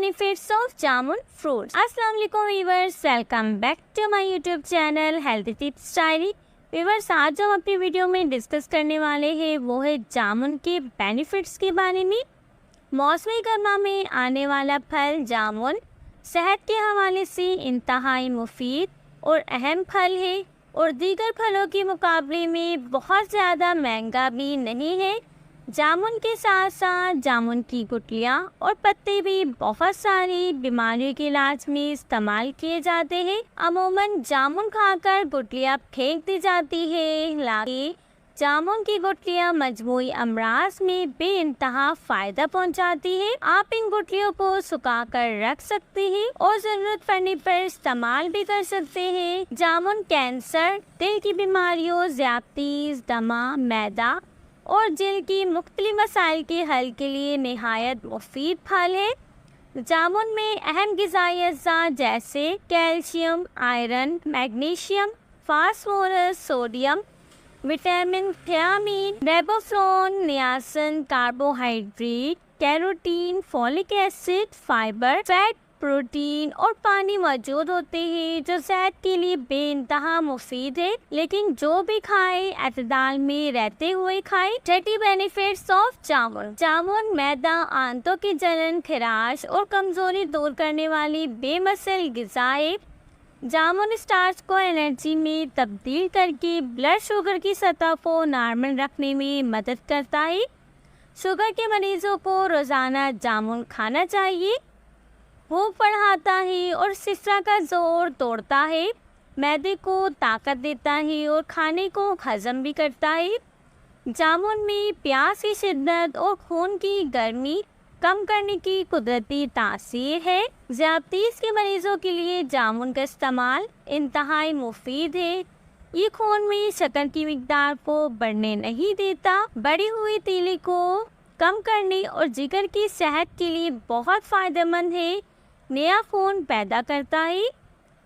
Benefits of jamun fruits. अस्सलाम वालेकुम viewers, welcome back to my YouTube channel healthy tips diary. Viewers, आज हम अपनी वीडियो में डिस्कस करने वाले हैं वो है जामुन के बेनिफिट्स के बारे में। मौसमी गर्मा में आने वाला फल जामुन सेहत के हवाले से इंतहाई मुफीद और अहम फल है और दीगर फलों के मुकाबले में बहुत ज़्यादा महंगा भी नहीं है। जामुन के साथ साथ जामुन की गुठलियाँ और पत्ते भी बहुत सारी बीमारियों के इलाज में इस्तेमाल किए जाते हैं। अमूमन जामुन खाकर गुठलियाँ फेंक दी जाती है, हालांकि जामुन की गुठलियाँ मजमूई अमराज में बेइंतहा फ़ायदा पहुंचाती है। आप इन गुठलियों को सुखा कर रख सकते हैं और ज़रूरत पड़ने पर इस्तेमाल भी कर सकते हैं। जामुन कैंसर, दिल की बीमारियों, ज़्यादतीस, दमा, मैदा और दिल की मुख्तलिफ मसाइल के हल के लिए निहायत मुफीद फल है। जामुन में अहम ग़िज़ाई अज़्ज़ा जैसे calcium, iron, magnesium, phosphorus, sodium, vitamin, thiamine, riboflavin, niacin, carbohydrate, carotene, folic acid, fibre, fat, protein और पानी मौजूद होते हैं जो सेहत के लिए बेइंतहा मुफीद है। लेकिन जो भी खाए एतदाल में रहते हुए खाए। 30 बेनिफिट्स ऑफ जामुन। जामुन मैदा, आंतों की जलन, खराश और कमजोरी दूर करने वाली बेमसल ग़िज़ा है। जामुन स्टार्च को एनर्जी में तब्दील करके ब्लड शुगर की सतह को नॉर्मल रखने में मदद करता है। शुगर के मरीजों को रोज़ाना जामुन खाना चाहिए। भूख बढ़ाता है और सिसरा का जोर तोड़ता है, मैदे को ताकत देता है और खाने को हजम भी करता है। जामुन में प्यास की शिद्दत और खून की गर्मी कम करने की कुदरती तासीर है। ज़्यादतीस के मरीजों के लिए जामुन का इस्तेमाल इंतहाई मुफीद है। ये खून में शक्कर की मिकदार को बढ़ने नहीं देता, बढ़ी हुई तीली को कम करने और जिगर की सेहत के लिए बहुत फ़ायदेमंद है। नया खून पैदा करता है,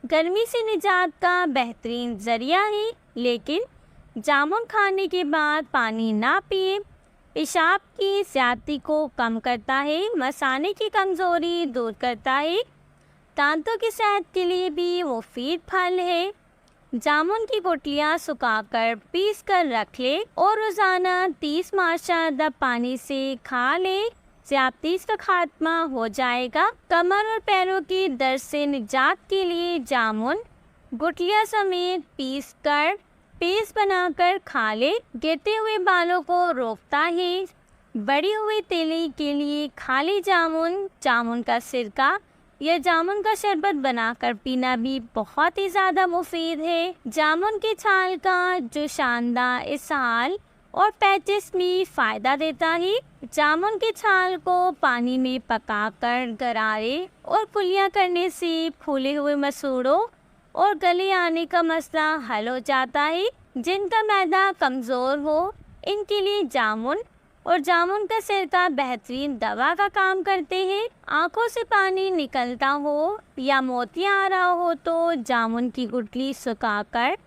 गर्मी से निजात का बेहतरीन ज़रिया है। लेकिन जामुन खाने के बाद पानी ना पिए। पेशाब की ज़्यादती को कम करता है, मसाने की कमज़ोरी दूर करता है, दांतों की सेहत के लिए भी मुफीद फल है। जामुन की गुठलियाँ सुखाकर पीस कर रख ले और रोज़ाना 30 माशा पानी से खा ले। ज़्यादतीस का खात्मा हो जाएगा। कमर और पैरों की दर्द से निजात के लिए जामुन गुठलियाँ समेत पीस कर पेस्ट बनाकर खा ले। गिरते हुए बालों को रोकता है। बढ़ी हुई तेली के लिए खाली जामुन का सिरका या जामुन का शरबत बनाकर पीना भी बहुत ही ज़्यादा मुफीद है। जामुन की छाल का जो शानदार इसहाल और पैचिस में फ़ायदा देता है। जामुन की छाल को पानी में पकाकर गरारे और कुलियाँ करने से फूले हुए मसूड़ों और गले आने का मसला हल हो जाता है। जिनका मैदा कमज़ोर हो इनके लिए जामुन और जामुन का सिरका बेहतरीन दवा का काम करते हैं। आँखों से पानी निकलता हो या मोतियाँ आ रहा हो तो जामुन की गुठली सुखाकर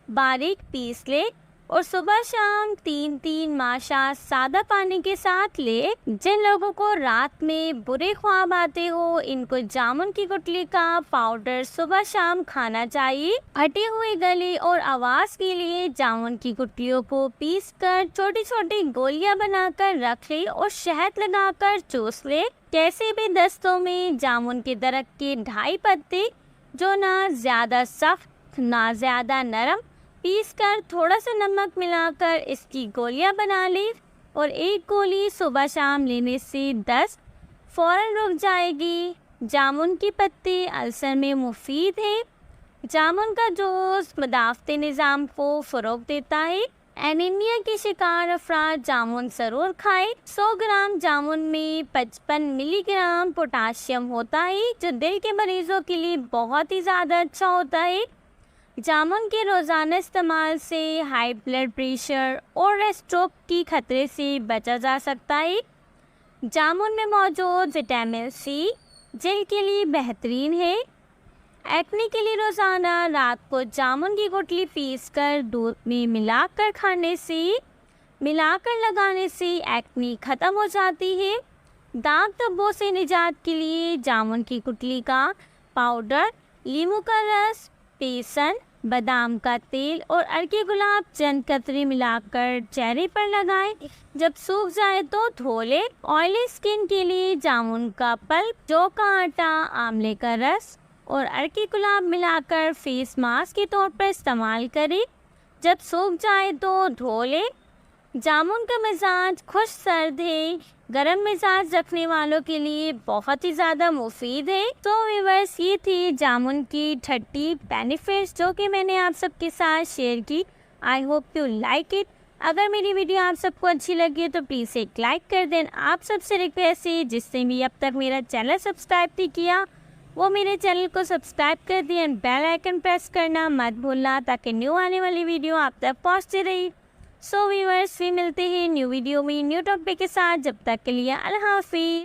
बारीक पीस ले और सुबह शाम 3-3 माशा सादा पानी के साथ ले। जिन लोगों को रात में बुरे ख्वाब आते हो इनको जामुन की गुठली का पाउडर सुबह शाम खाना चाहिए। हटे हुए गले और आवाज़ के लिए जामुन की गुठलियों को पीसकर छोटी छोटी गोलियां बनाकर रख ले और शहद लगाकर चूस ले। कैसे भी दस्तों में जामुन के दरख्त के 2.5 पत्ते जो ना ज़्यादा सख्त ना ज़्यादा नरम पीस कर थोड़ा सा नमक मिलाकर इसकी गोलियां बना ले और एक गोली सुबह शाम लेने से दस्त फ़ौरन रुक जाएगी। जामुन की पत्ती अल्सर में मुफीद है। जामुन का जूस मदाफ़ती निज़ाम को फ़रोग़ देता है। एनीमिया के शिकार अफराद जामुन ज़रूर खाएं। 100 ग्राम जामुन में 55 मिलीग्राम पोटाशियम होता है जो दिल के मरीज़ों के लिए बहुत ही ज़्यादा अच्छा होता है। जामुन के रोज़ाना इस्तेमाल से हाई ब्लड प्रेशर और स्ट्रोक की खतरे से बचा जा सकता है। जामुन में मौजूद विटामिन सी दिल के लिए बेहतरीन है। एक्ने के लिए रोज़ाना रात को जामुन की गुठली पीसकर दूध में मिलाकर लगाने से एक्ने ख़त्म हो जाती है। दाग धब्बों से निजात के लिए जामुन की गुठली का पाउडर, नींबू का रस, बेसन, बादाम का तेल और अर्के गुलाब चंद कतरे मिलाकर चेहरे पर लगाएं। जब सूख जाए तो धो लें। ऑयली स्किन के लिए जामुन का पल्प, जौ का आटा, आंवले का रस और अर्के गुलाब मिलाकर फेस मास्क के तौर पर इस्तेमाल करें। जब सूख जाए तो धो लें। जामुन का मिजाज खुश सर्द है, गर्म मिजाज रखने वालों के लिए बहुत ही ज़्यादा मुफीद है। तो व्यूअर्स, ये थी जामुन की 30 बेनिफिट्स जो कि मैंने आप सबके साथ शेयर की। I hope you like it. अगर मेरी वीडियो आप सबको अच्छी लगी तो प्लीज़ एक लाइक कर दें। आप सबसे रिक्वेस्ट है, जिसने भी अब तक मेरा चैनल सब्सक्राइब नहीं किया वो मेरे चैनल को सब्सक्राइब कर दिए। बेल आइकन प्रेस करना मत भूलना ताकि न्यू आने वाली वीडियो आप तक पहुँचती रही। सो व्यूअर्स, फिर मिलते हैं न्यू वीडियो में न्यू टॉपिक के साथ। जब तक के लिए अल्लाह हाफिज़।